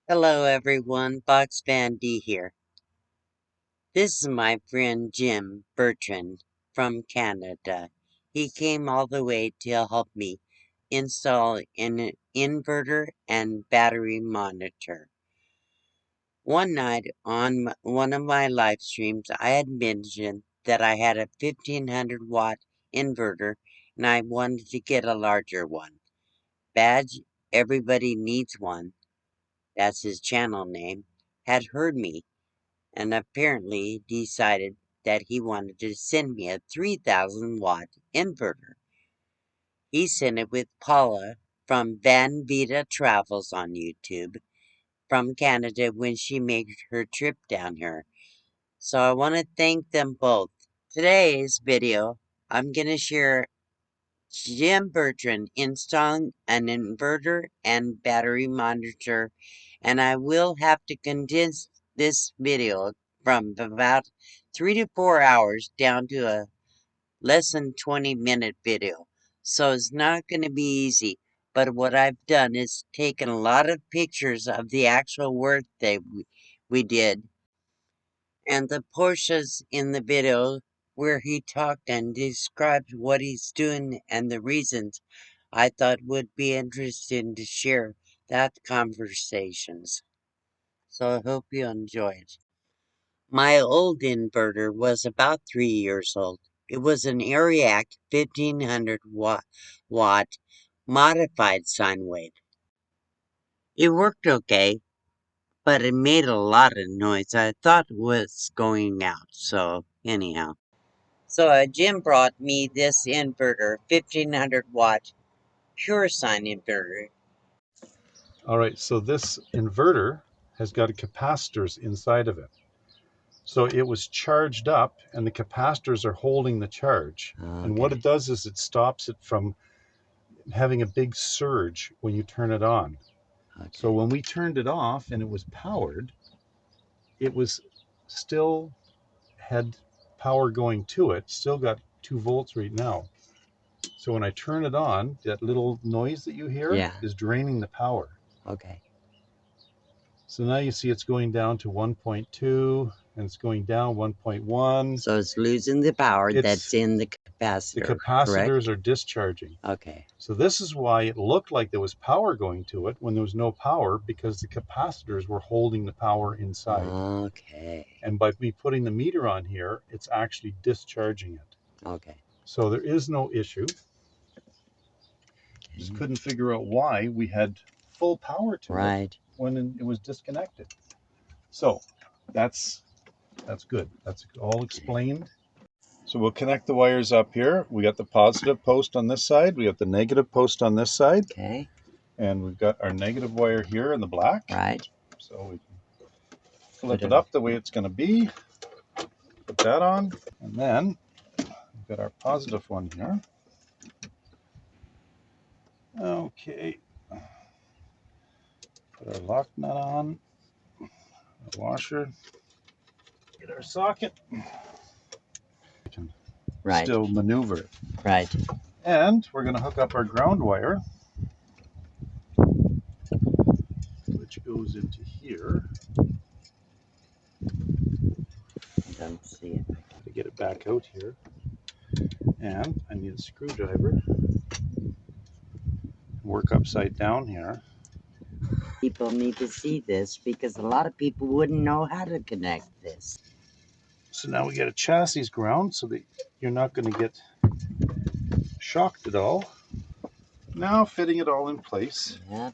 Hello everyone, Fox Van D here. This is my friend Jim Bertrand from Canada. He came all the way to help me install an inverter and battery monitor. One night on one of my live streams, I had mentioned that I had a 1500 watt inverter and I wanted to get a larger one. Badge, everybody needs one, that's his channel name, had heard me and apparently decided that he wanted to send me a 3000 watt inverter. He sent it with Paula from VanVida Travels on YouTube from Canada when she made her trip down here. So I want to thank them both. Today's video, I'm going to share Jim Bertrand installing an inverter and battery monitor, and I will have to condense this video from about 3 to 4 hours down to a less than 20-minute video. So it's not going to be easy, but what I've done is taken a lot of pictures of the actual work that we did, and the portions in the video where he talked and described what he's doing and the reasons, I thought would be interesting to share that conversations. So I hope you enjoy it. My old inverter was about 3 years old. It was an Ariac 1500 watt modified sine wave. It worked okay, but it made a lot of noise. I thought it was going out, so anyhow. So Jim brought me this inverter, 1500 watt pure sine inverter. All right, so this inverter has got capacitors inside of it. So it was charged up and the capacitors are holding the charge. Okay. And what it does is it stops it from having a big surge when you turn it on. Okay. So when we turned it off and it was powered, it was still had power going to it, still got 2 volts right now. So when I turn it on, that little noise that you hear is draining the power. Okay. So now you see it's going down to 1.2 and it's going down 1.1. So it's losing the power that's in the capacitor. The capacitors correct? are discharging. Okay. So this is why it looked like there was power going to it when there was no power, because the capacitors were holding the power inside. Okay. And by me putting the meter on here, it's actually discharging it. Okay. So there is no issue. Just couldn't figure out why we had full power to it when it was disconnected. So that's good. That's all explained. So we'll connect the wires up here. We got the positive post on this side. We got the negative post on this side. Okay. And we've got our negative wire here in the black. Right. So we can flip it up the way it's going to be. Put that on. And then we've got our positive one here. Okay. Put our lock nut on. Our washer. Get our socket. We can still maneuver it. Right. And we're going to hook up our ground wire, which goes into here. Don't see it. To get it back out here. And I need a screwdriver. Work upside down here. People need to see this because a lot of people wouldn't know how to connect this. So now we get a chassis ground so that you're not going to get shocked at all. Now fitting it all in place. Yeah.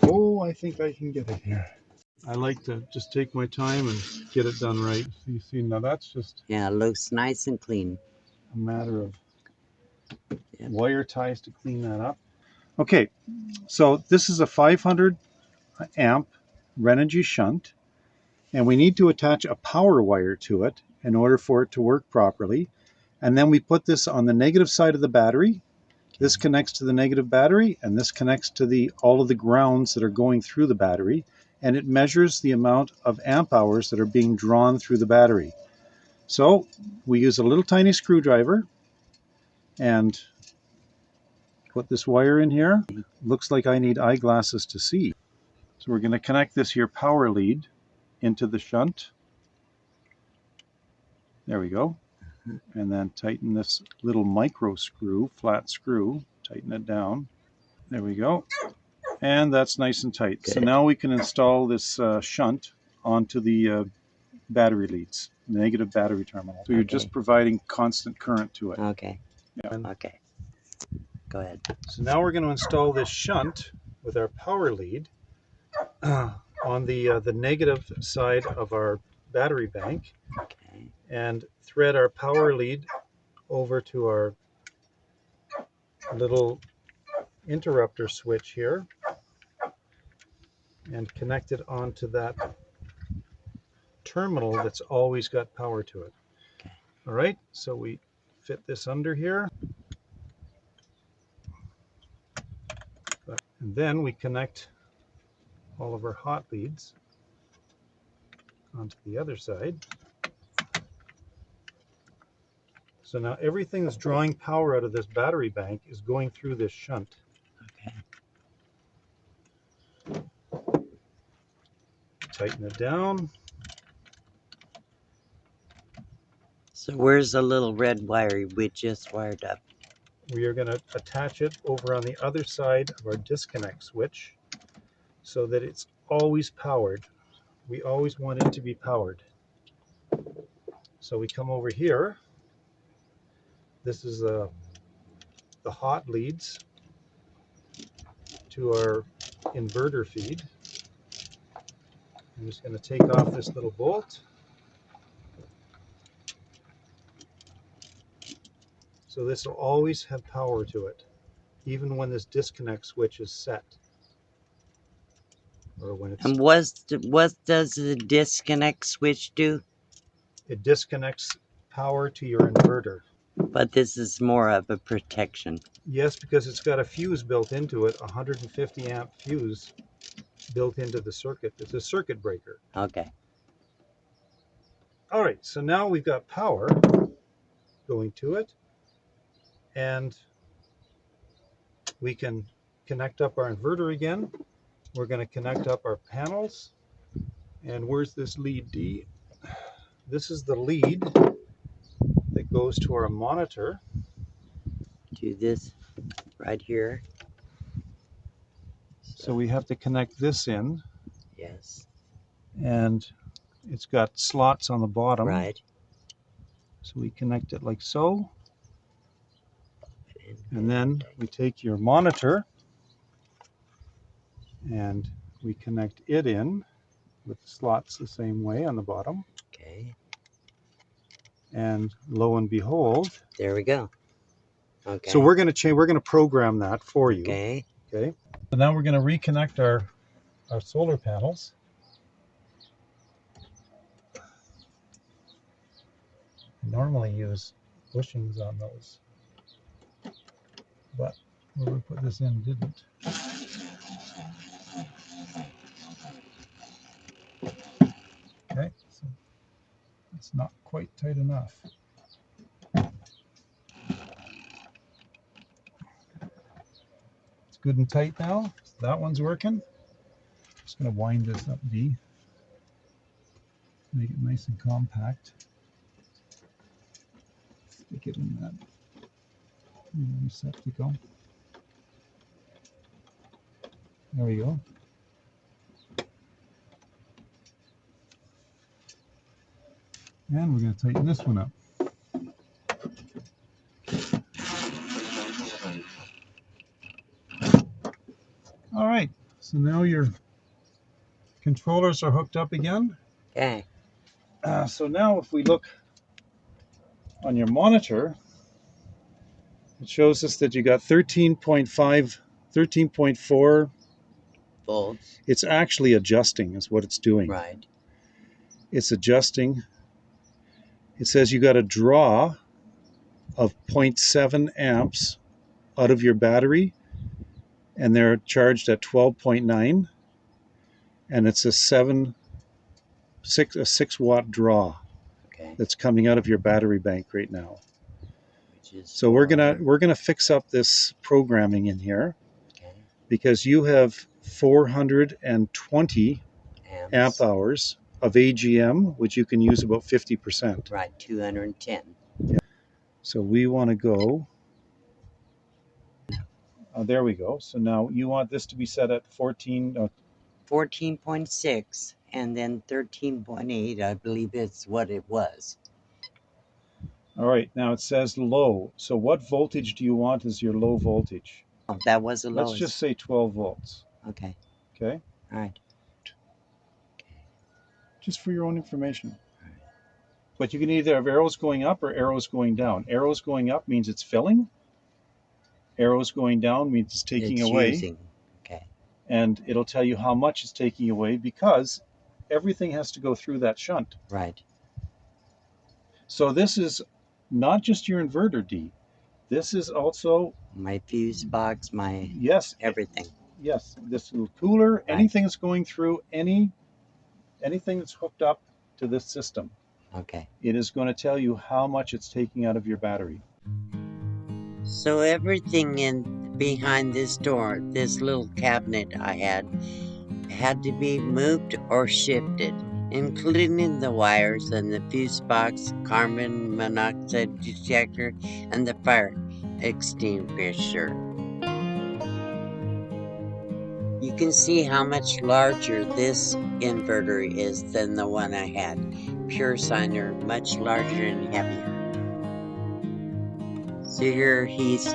Oh, I think I can get it here. I like to just take my time and get it done right. So you see, now that's just... Yeah, it looks nice and clean. A matter of wire ties to clean that up. Okay, so this is a 500 amp Reenergy Shunt, and we need to attach a power wire to it in order for it to work properly. And then we put this on the negative side of the battery. This connects to the negative battery, and this connects to all of the grounds that are going through the battery, and it measures the amount of amp hours that are being drawn through the battery. So we use a little tiny screwdriver and Put this wire in here. Looks like I need eyeglasses to see. So we're going to connect this here power lead into the shunt. There we go. And then tighten this little micro screw, flat screw, tighten it down. There we go. And that's nice and tight. Good. So now we can install this shunt onto the battery leads, the negative battery terminal. So you're just providing constant current to it. Okay. Yeah. Okay. Go ahead. So now we're going to install this shunt with our power lead on the negative side of our battery bank, Okay. and thread our power lead over to our little interrupter switch here and connect it onto that terminal that's always got power to it. Okay. All right, so we fit this under here, and then we connect all of our hot leads onto the other side. So now everything that's drawing power out of this battery bank is going through this shunt. Okay. Tighten it down. So where's the little red wire we just wired up? We are going to attach it over on the other side of our disconnect switch so that it's always powered. We always want it to be powered. So we come over here. This is the hot leads to our inverter feed. I'm just going to take off this little bolt. So this will always have power to it, even when this disconnect switch is set. Or when it's, And what does the disconnect switch do? it disconnects power to your inverter. But this is more of a protection. Yes, because it's got a fuse built into it, 150 amp fuse built into the circuit. It's a circuit breaker. Okay. All right, so now we've got power going to it, and we can connect up our inverter again. We're going to connect up our panels. And where's this lead D? This is the lead that goes to our monitor. Do this right here. So we have to connect this in. Yes. And it's got slots on the bottom. Right. So we connect it like so. And then we take your monitor and we connect it in with slots the same way on the bottom. Okay. And lo and behold, there we go. Okay. So we're going to change. We're going to program that for you. Okay. Okay. So now we're going to reconnect our solar panels. I normally use bushings on those, but where we put this in didn't. Okay, so it's not quite tight enough. It's good and tight now. So that one's working. Just going to wind this up D. Make it nice and compact. Stick it in that receptacle. There we go. And we're going to tighten this one up. All right, so now your controllers are hooked up again. Okay. So now if we look on your monitor, it shows us that you got 13.5, 13.4 volts. It's actually adjusting is what it's doing. Right. It's adjusting. It says you got a draw of 0.7 amps out of your battery, and they're charged at 12.9, and it's a 6 watt draw. Okay. That's coming out of your battery bank right now. So we're gonna fix up this programming in here, because you have 420 amp hours of AGM, which you can use about 50%. Right, 210. So we want to go. There we go. So now you want this to be set at 14.6 and then 13.8, I believe it's what it was. All right, now it says low. So what voltage do you want as your low voltage? Oh, that was the lowest. Let's just say 12 volts. Okay. Okay? All right. Just for your own information. But you can either have arrows going up or arrows going down. Arrows going up means it's filling. Arrows going down means it's taking away. Using. Okay. And it'll tell you how much it's taking away, because everything has to go through that shunt. Right. So this is not just your inverter, D. This is also my fuse box, my everything. Yes, this little cooler, right. Anything that's going through anything that's hooked up to this system. Okay. It is going to tell you how much it's taking out of your battery. So everything in behind this door, this little cabinet I had to be moved or shifted, including the wires and the fuse box, carbon monoxide detector, and the fire extinguisher. You can see how much larger this inverter is than the one I had. Pure Sine, much larger and heavier. So here he's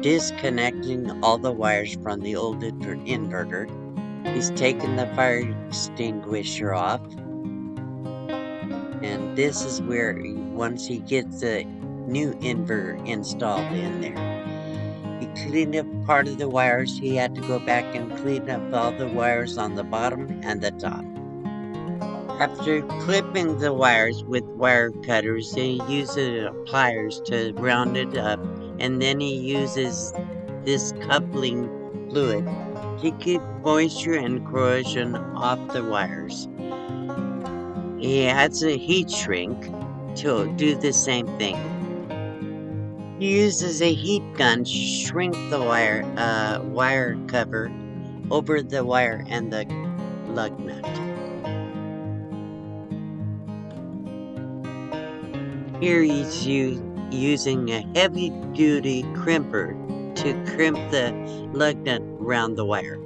disconnecting all the wires from the old inverter. He's taken the fire extinguisher off. And this is where, once he gets the new inverter installed in there, he cleaned up part of the wires. He had to go back and clean up all the wires on the bottom and the top. After clipping the wires with wire cutters, he uses pliers to round it up, and then he uses this coupling fluid to keep moisture and corrosion off the wires. He adds a heat shrink to do the same thing. He uses a heat gun to shrink the wire cover over the wire and the lug nut. Here he's using a heavy-duty crimper to crimp the lug nut around the wire,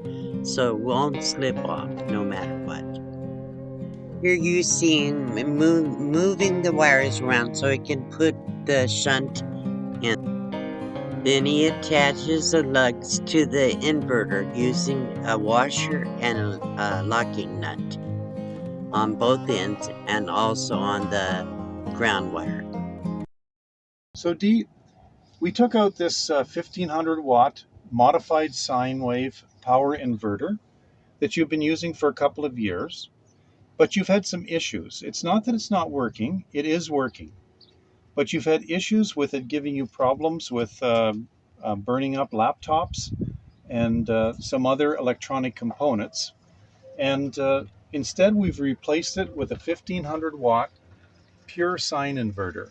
so it won't slip off no matter what. Here you see him moving the wires around so he can put the shunt in. Then he attaches the lugs to the inverter using a washer and a locking nut on both ends and also on the ground wire. So D, we took out this 1500 watt modified sine wave power inverter that you've been using for a couple of years, but you've had some issues. It's not that it's not working, it is working, but you've had issues with it giving you problems with burning up laptops and some other electronic components. And instead we've replaced it with a 1500 watt pure sine inverter.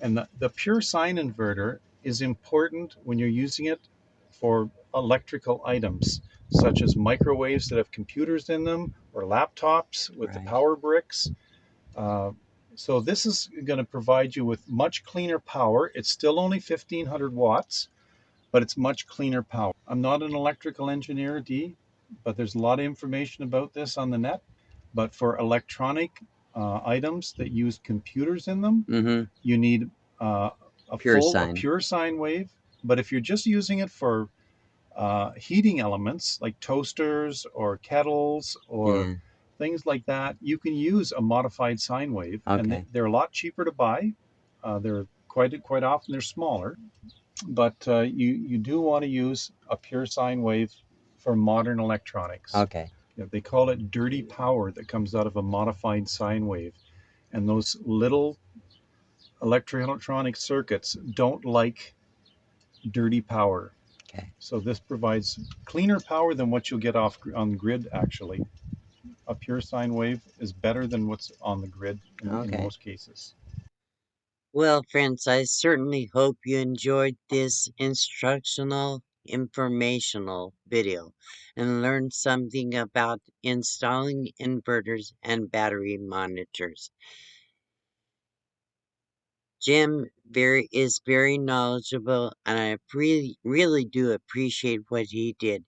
And the pure sine inverter is important when you're using it for electrical items, such as microwaves that have computers in them, or laptops with the power bricks. So this is going to provide you with much cleaner power. It's still only 1500 watts, but it's much cleaner power. I'm not an electrical engineer, D, but there's a lot of information about this on the net. But for electronic items that use computers in them, you need a pure sine wave. But if you're just using it for heating elements like toasters or kettles or things like that, you can use a modified sine wave, and they're a lot cheaper to buy. They're quite often they're smaller, but you do want to use a pure sine wave for modern electronics. They call it dirty power that comes out of a modified sine wave, and those little electronic circuits don't like dirty power. So this provides cleaner power than what you'll get off on the grid. Actually, a pure sine wave is better than what's on the grid in most cases. Well, friends, I certainly hope you enjoyed this instructional, informational video and learned something about installing inverters and battery monitors. Jim is very knowledgeable, and I really do appreciate what he did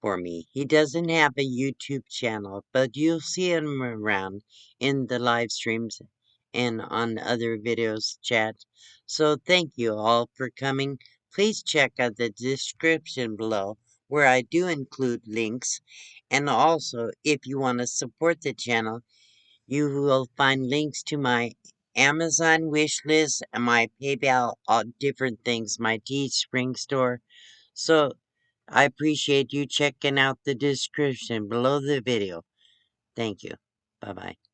for me. He doesn't have a YouTube channel, but you'll see him around in the live streams and on other videos chat. So thank you all for coming. Please check out the description below where I do include links. And also, if you want to support the channel, you will find links to my Amazon wish list and my PayPal, all different things, my Teespring store. So I appreciate you checking out the description below the video. Thank you. Bye bye.